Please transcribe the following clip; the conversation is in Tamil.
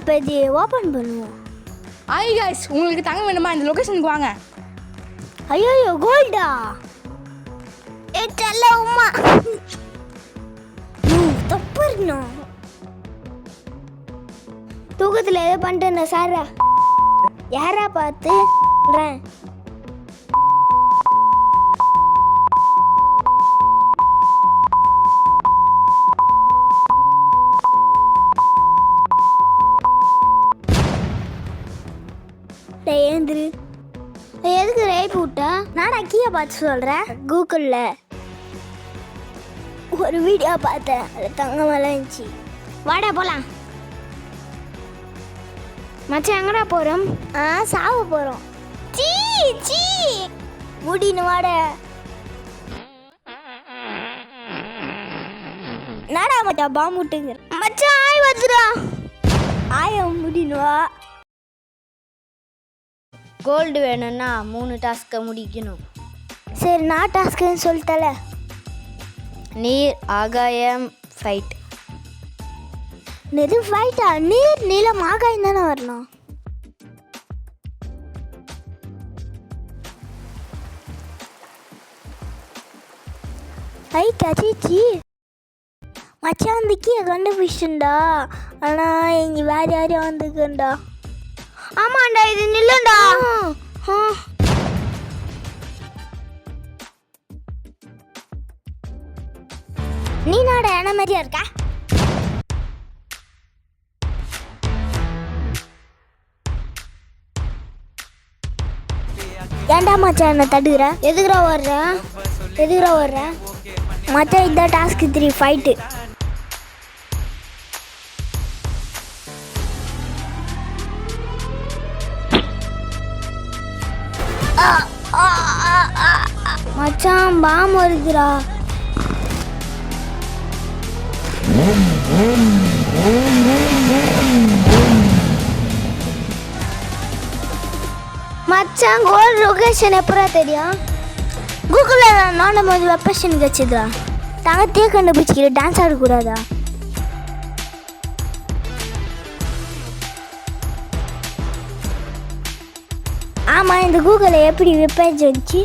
பேஜ் ஓப்பன் பண்ணுவோம். ஹாய் गाइस, உங்களுக்கு தங்கம் வேணுமா? இந்த லொகேஷனுக்கு வாங்க. ஐயோ கோல்டா ஏட்டல்ல உம்மா தப்புறனோ தூக்கத்துல ஏதோ பண்ணிட்டேன் சாரா. யாரா பார்த்துறேன்? ஏந்திரு. எதுக்கு ரேப் விட்டா? நான் அக்கியா பார்த்து சொல்கிறேன். கூகுளில் ஒரு வீடியோ பார்த்தேன், அதில் தங்கமெல்லாம் இருந்துச்சு. வாடா போகலாம். மச்சான் எங்கடா போகிறோம்? சாவ போகிறோம். சீ சீ முடின்னு வாட. நாடா மச்சான் பாம்பு விட்டுங்க. மச்சான் ஆய் வந்துடா. ஆயம் முடின்னு வா. கோல்டு வேணும்னா 3 டாஸ்க்கை முடிக்கணும். சரி, நான் டாஸ்க்குன்னு சொல்லிட்டல. நீர், ஆகாயம், ஃபைட். நெது ஃபைட்டா? நீர், நீளம், ஆகாயம் தானே வரணும். ஃபைட் அச்சிச்சி. மச்சான் அந்த கீயை கண்டுபிடிச்சுண்டா. ஆனால் இங்கே வேறு யாரையும் வந்துக்குண்டா. ஆமாண்டா, இது நில்லுண்டா. நீ நாடா என்ன மாதிரியா இருக்க? ஏன்டா மச்சான் என்ன தடுக்கிற? எதுக்குறா வர்ற? மச்சான் இதான் டாஸ்க் 3 ஃபைட்டு. மச்சான் பாம் வருதுடா. மச்சான் கோல்ட் லொகேஷன் எப்பரா தெரியும்? கூகுளில் நான் போது வெப்பேஷன் வச்சுதுடா. தங்கத்தையே கண்டுபிடிச்சிக்கிற டான்ஸ் ஆடக்கூடாதா? ஆமாம், இந்த கூகுளில் எப்படி வெப்பேஜ் வந்துச்சு?